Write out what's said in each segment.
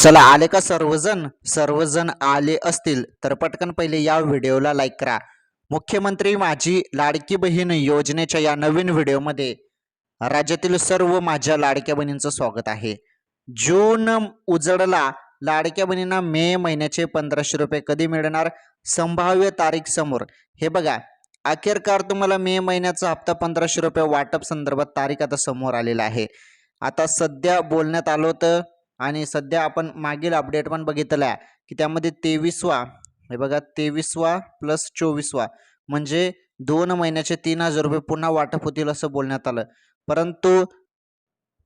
चला आले का सर्वजण सर्वजण आले असतील तर पटकन पहिले या व्हिडिओला लाईक करा. मुख्यमंत्री माझी लाडकी बहीण योजनेच्या या नवीन व्हिडिओमध्ये राज्यातील सर्व माझ्या लाडक्या बहिणींचं स्वागत आहे. जून उजळला, लाडक्या बहिणींना मे महिन्याचे 1500 रुपये कधी मिळणार, संभाव्य तारीख समोर. हे बघा, अखेरकार तुम्हाला मे महिन्याचा हप्ता 1500 रुपये वाटप संदर्भात तारीख आता समोर आलेला आहे. आता सध्या बोलण्यात आलं होतं आणि सध्या आपण मागील अपडेट पण बघितलं आहे की त्यामध्ये 23वा, हे बघा 23वा प्लस 24वा म्हणजे 2 महिन्याचे 3000 रुपये पुन्हा वाटप होतील असं बोलण्यात आलं. परंतु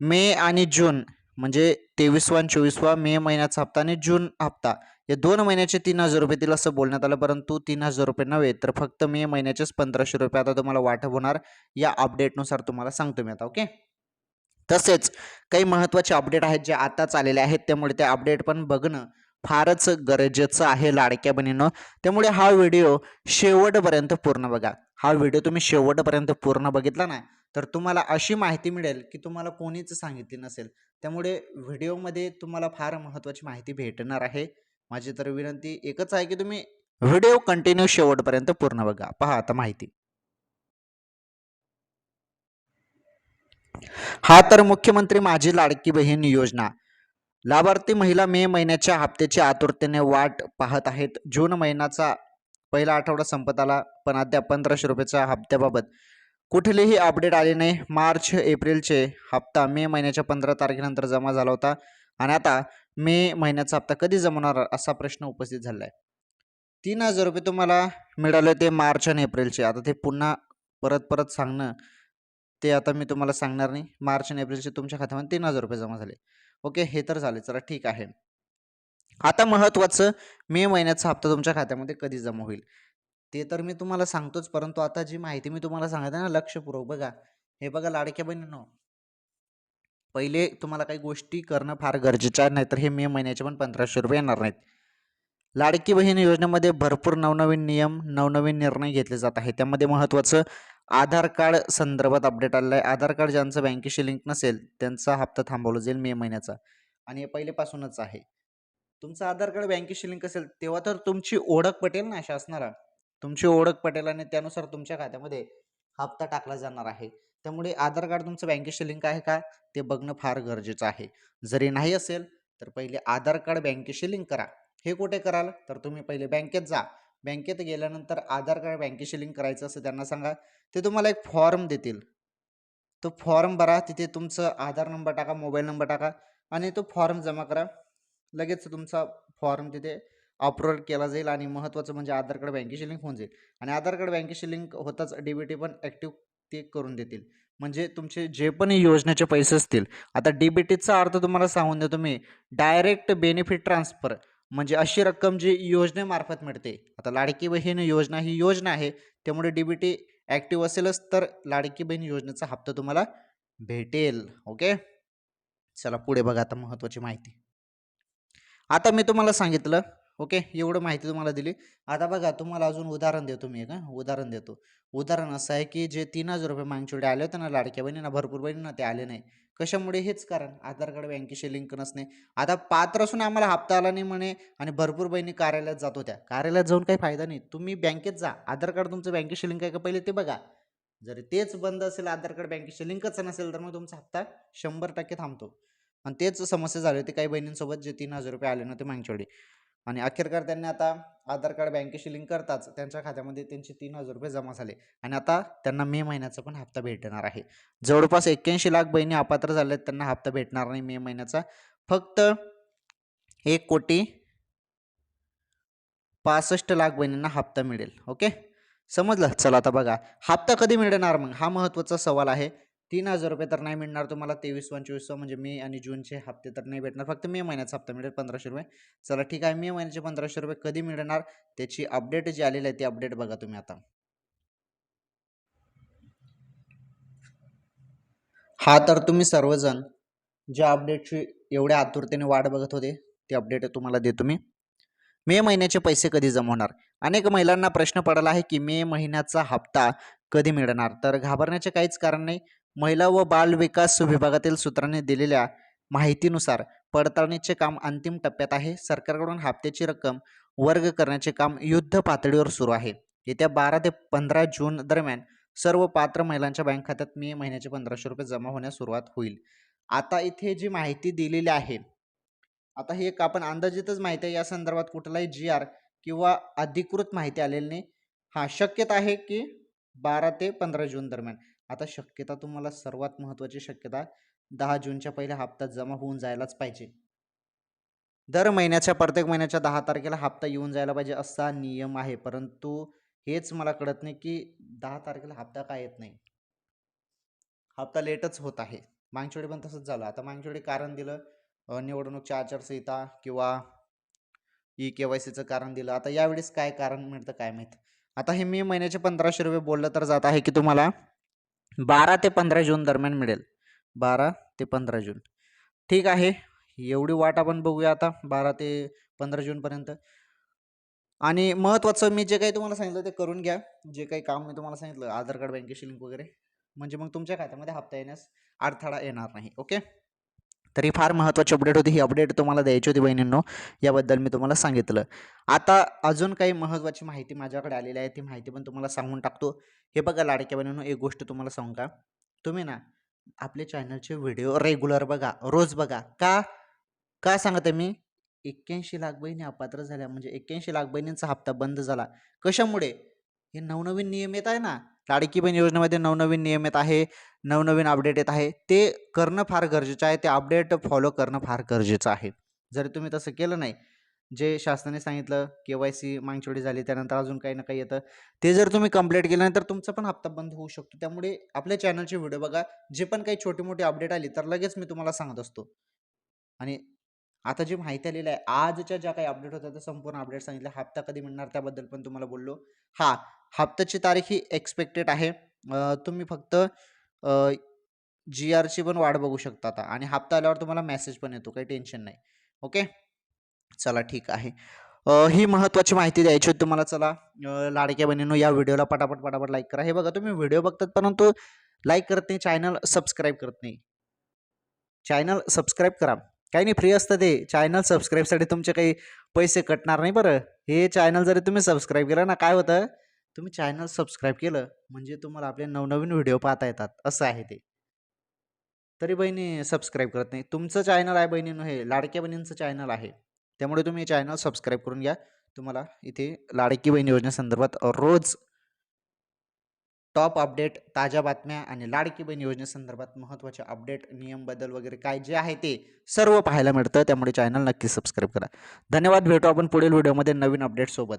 मे आणि जून म्हणजे 23वा आणि 24वा मे महिन्याचा हप्ता आणि जून हप्ता या 2 महिन्याचे 3000 रुपये दिलं असं बोलण्यात आलं. परंतु 3000 रुपये नव्हे तर फक्त मे महिन्याचेच 1500 रुपये आता तुम्हाला वाटप होणार. या अपडेटनुसार तुम्हाला सांगतो मी आता. ओके, तसेच काही महत्त्वाचे अपडेट आहेत जे आताच आलेले आहेत, त्यामुळे ते अपडेट पण बघणं फारच गरजेचं आहे लाडक्या बहिणींनो. त्यामुळे हा व्हिडिओ शेवटपर्यंत पूर्ण बघा. हा व्हिडिओ तुम्ही शेवटपर्यंत पूर्ण बघितला ना तर तुम्हाला अशी माहिती मिळेल की तुम्हाला कोणीच सांगितली नसेल. त्यामुळे व्हिडिओमध्ये तुम्हाला फार महत्त्वाची माहिती भेटणार आहे. माझी तर विनंती एकच आहे की तुम्ही व्हिडिओ कंटिन्यू शेवटपर्यंत पूर्ण बघा. पहा आता माहिती. हा तर मुख्यमंत्री माझी लाडकी बहीण योजना. लाभार्थी महिला मे महिन्याच्या हप्त्याची आतुरतेने वाट पाहत आहेत. जून महिन्याचा पहिला आठवडा संपत आला पण अद्याप 1500 रुपयाच्या हप्त्याबाबत कुठलेही अपडेट आले नाही. मार्च एप्रिलचे हप्ता मे महिन्याच्या 15 तारखेनंतर जमा झाला होता आणि आता मे महिन्याचा हप्ता कधी जमवणार असा प्रश्न उपस्थित झाला आहे. 3000 रुपये तुम्हाला मिळाले ते मार्च आणि एप्रिलचे. आता ते पुन्हा परत सांगणं ते आता मी तुम्हाला सांगणार नाही. मार्च आणि एप्रिलचे तुमच्या खात्यामध्ये 3000 रुपये जमा झाले. ओके, हे तर झाले. चला ठीक आहे. आता महत्त्वाचं, मे महिन्याचा हप्ता तुमच्या खात्यामध्ये कधी जमा होईल ते तर मी तुम्हाला सांगतोच. परंतु आता जी माहिती मी तुम्हाला सांगितली ना लक्षपूर्वक बघा. हे बघा लाडक्या बहिणींनो, पहिले तुम्हाला काही गोष्टी करणं फार गरजेचं आहे, नाहीतर हे मे महिन्याचे पण 1500 रुपये येणार नाहीत. लाडकी बहीण योजनेमध्ये भरपूर नवनवीन नियम, नवनवीन निर्णय घेतले जात आहे. त्यामध्ये महत्त्वाचं आधार कार्ड संदर्भात अपडेट आलेलं आहे. आधार कार्ड ज्यांचं बँकेशी लिंक नसेल त्यांचा हप्ता थांबवला जाईल मे महिन्याचा, आणि हे पहिलेपासूनच आहे. तुमचं आधार कार्ड बँकेशी लिंक असेल तेव्हा तर तुमची ओळख पटेल ना शासनाला, तुमची ओळख पटेल आणि त्यानुसार तुमच्या खात्यामध्ये हप्ता टाकला जाणार आहे. त्यामुळे आधार कार्ड तुमचं बँकेशी लिंक आहे का ते बघणं फार गरजेचं आहे. जरी नाही असेल तर पहिले आधार कार्ड बँकेशी लिंक करा. हे कुठे कराल तर तुम्ही पहिले बँकेत जा. बँकेत गेल्यानंतर आधार कार्ड बँकेशी लिंक करायचं असं त्यांना सांगा. ते तुम्हाला एक फॉर्म देतील. तो फॉर्म भरा, तिथे तुमचं आधार नंबर टाका, मोबाईल नंबर टाका आणि तो फॉर्म जमा करा. लगेच तुमचा फॉर्म तिथे अप्रूव्ह केला जाईल आणि महत्त्वाचं म्हणजे आधार कार्ड बँकेशी लिंक होऊन जाईल. आणि आधार कार्ड बँकेशी लिंक होताच डीबीटी पण ॲक्टिव्ह ते करून देतील. म्हणजे तुमचे जे पण योजनेचे पैसे असतील, आता डीबीटीचा अर्थ तुम्हाला सांगून देतो मी, डायरेक्ट बेनिफिट ट्रान्सफर, म्हणजे अशी रक्कम जी योजनेमार्फत मिळते. आता लाडकी बहीण योजना ही योजना आहे, त्यामुळे डीबीटी ॲक्टिव्ह असेलच तर लाडकी बहीण योजनेचा हप्ता तुम्हाला भेटेल. ओके, चला पुढे बघा आता महत्त्वाची माहिती. आता मी तुम्हाला सांगितलं, ओके, एवढं माहिती तुम्हाला दिली. आता बघा तुम्हाला अजून उदाहरण देतो मी. एक उदाहरण देतो. उदाहरण असं आहे की जे 3000 रुपये मागच्या वेळी आले होते ना लाडक्या बहिणींना, भरपूर बहिणींना ते आले नाही. कशामुळे? हेच कारण, आधार कार्ड बँकेशी लिंक नसणे. आता पात्र असून आम्हाला हप्ता आला नाही म्हणे आणि भरपूर बहिणी कार्यालयात जात होत्या. कार्यालयात जाऊन काही फायदा नाही. तुम्ही बँकेत जा, आधार कार्ड तुमचं बँकेशी लिंक आहे का पहिले ते बघा. जर तेच बंद असेल, आधार कार्ड बँकेशी लिंकच नसेल, तर मग तुमचा हप्ता 100% थांबतो. आणि तेच समस्या झाली होती काही बहिणींसोबत जे 3000 रुपये आले नव्हते मागच्या वेळी. आणि अखेरकार त्यांनी आता आधार कार्ड बँकेशी लिंक करताच त्यांच्या खात्यामध्ये त्यांचे 3000 रुपये जमा झाले आणि आता त्यांना मे महिन्याचा पण हप्ता भेटणार आहे. जवळपास 81 लाख बहिणी अपात्र झाल्या आहेत, त्यांना हप्ता भेटणार नाही मे महिन्याचा. फक्त 1,65,00,000 बहिणींना हप्ता मिळेल. ओके, समजलं. चला आता बघा, हप्ता कधी मिळणार मग हा महत्त्वाचा सवाल आहे. 3000 रुपये तर नाही मिळणार तुम्हाला. 23 आणि 24 म्हणजे मे आणि जूनचे हप्ते तर नाही भेटणार. फक्त मे महिन्याचा हप्ता मिळेल 1500 रुपये. चला ठीक आहे, मे महिन्याचे 1500 रुपये कधी मिळणार त्याची अपडेट जी आलेली आहे ती अपडेट बघा तुम्ही आता. हा तर तुम्ही सर्वजण ज्या अपडेटची एवढ्या आतुरतेने वाट बघत होते ते अपडेट तुम्हाला देतो मी. मे महिन्याचे पैसे कधी जमा होणार? अनेक महिलांना प्रश्न पडला आहे की मे महिन्याचा हप्ता कधी मिळणार. तर घाबरण्याचे काहीच कारण नाही. महिला व बाल विकास विभागातील सूत्रांनी दिलेल्या माहितीनुसार पडताळणीचे काम अंतिम टप्प्यात आहे. सरकारकडून हप्त्याची रक्कम वर्ग करण्याचे काम युद्ध पातळीवर सुरू आहे. येत्या 12 ते 15 जून दरम्यान सर्व पात्र महिलांच्या बँक खात्यात मे महिन्याचे ₹1500 जमा होण्यास सुरुवात होईल. आता इथे जी माहिती दिलेली आहे, आता ही एक आपण अंदाजितच माहिती आहे, या संदर्भात कुठलाही जी-आर किंवा अधिकृत माहिती आलेली नाही. हां, शक्यता आहे की 12 ते 15 जून दरम्यान. आता शक्यता तुम्हाला सर्वात महत्त्वाची शक्यता 10 जूनच्या पहिल्या हप्त्यात जमा होऊन जायलाच पाहिजे. दर महिन्याच्या प्रत्येक महिन्याच्या 10 तारखेला हप्ता येऊन जायला पाहिजे असा नियम आहे. परंतु हेच मला कळत नाही की 10 तारखेला हप्ता का येत नाही. हप्ता लेटच होत आहे. मागच्या वेळी पण तसंच झालं. आता मागच्या वेळी कारण दिलं निवडणूकच्या आचारसंहिता किंवा ई-के-वाय-सीचं कारण दिलं. आता यावेळेस काय कारण मिळतं काय माहीत. आता हे मे महिन्याचे ₹1500 बोललं तर जात आहे की तुम्हाला 12 ते 15 जून दरम्यान मिळेल. 12 ते 15 जून. ठीक आहे. एवढी वाट आपण बघूया आता 12 ते 15 जूनपर्यंत. आणि महत्त्वाचं मी जे काही तुम्हाला सांगितलं ते करून घ्या. जे काही काम मी तुम्हाला सांगितलं आधार कार्ड, बँकेची लिंक वगैरे, म्हणजे मग तुमच्या खात्यामध्ये हप्ता येण्यास अडथळा येणार नाही. ओके. तर ही फार महत्त्वाची अपडेट होती. ही अपडेट तुम्हाला द्यायची होती बहिणींनो, याबद्दल मी तुम्हाला सांगितलं. आता अजून काही महत्त्वाची माहिती माझ्याकडे आलेली आहे, ती माहिती पण तुम्हाला सांगून टाकतो. हे बघा लाडक्या बहिणींनो, एक गोष्ट तुम्हाला सांगू का, तुम्ही ना आपले चॅनलचे व्हिडिओ रेग्युलर बघा, रोज बघा. का का सांगते मी, 81 लाख बहिणी अपात्र झाल्या, म्हणजे 81 लाख बहिणींचा हप्ता बंद झाला. कशामुळे? हे नवनवीन नियम येत आहे ना, लाडकी बहीण योजनेमध्ये नवनवीन नियम येत आहे, नवनवीन अपडेट येत आहे. ते करणं फार गरजेचं आहे. ते अपडेट फॉलो करणं फार गरजेचं आहे. जर तुम्ही तसं केलं नाही, जे शासनाने सांगितलं के-वाय-सी मागच्या वेळी झाली, त्यानंतर अजून काही ना काही येतं, ते जर तुम्ही कंप्लीट केलं नाही तर तुमचा पण हप्ता बंद होऊ शकतो. त्यामुळे आपल्या चॅनलचे व्हिडिओ बघा. जे पण काही छोटी-मोठी अपडेट आली तर लगेच मी तुम्हाला सांगत असतो. आणि आता जी माहिती आलेली आहे, आजच्या ज्या काही अपडेट होत्या त्या संपूर्ण अपडेट सांगितल्या. हप्ता कधी मिळणार त्याबद्दल पण तुम्हाला बोललो. हां, हप्त्याची तारीख ही एक्सपेक्टेड आहे. तुम्ही फक्त जी-आरची पण वाट बघू शकता आता, आणि हप्ता आल्यावर तुम्हाला मेसेज पण येतो, काही टेन्शन नाही. ओके. चला ठीक आहे. ही महत्त्वाची माहिती द्यायची होती तुम्हाला. चला, लाडक्या बहिणींनो, या व्हिडिओला पटापट लाईक करा. हे बघा, तुम्ही व्हिडिओ बघतात परंतु लाईक करत नाही, चॅनल सबस्क्राईब करत नाही. चॅनल सबस्क्राईब करा. काही नाही, फ्री असतं ते. चॅनल सबस्क्राईबसाठी तुमचे काही पैसे कटणार नाही बरं. हे चॅनल जरी तुम्ही सबस्क्राईब केलं ना, काय होतं, तुम्ही चॅनल सबस्क्राईब केलं म्हणजे तुम्हाला आपले नवनवीन व्हिडिओ पाहता येतात, असं आहे ते. तरी बहिणी सबस्क्राईब करत नाही. तुमचं चॅनल आहे बहिणींनो, हे लाडक्या बहिणींचं चॅनल आहे. त्यामुळे तुम्ही चॅनल सबस्क्राईब करून घ्या. तुम्हाला इथे लाडकी बहीण योजनेसंदर्भात रोज टॉप अपडेट, ताज्या बातम्या आणि लाडकी बहीण योजनेसंदर्भात महत्त्वाचे अपडेट, नियम बदल वगैरे काय जे आहे ते सर्व पाहायला मिळतं. त्यामुळे चॅनल नक्की सबस्क्राईब करा. धन्यवाद. भेटू आपण पुढील व्हिडिओमध्ये नवीन अपडेट सोबत.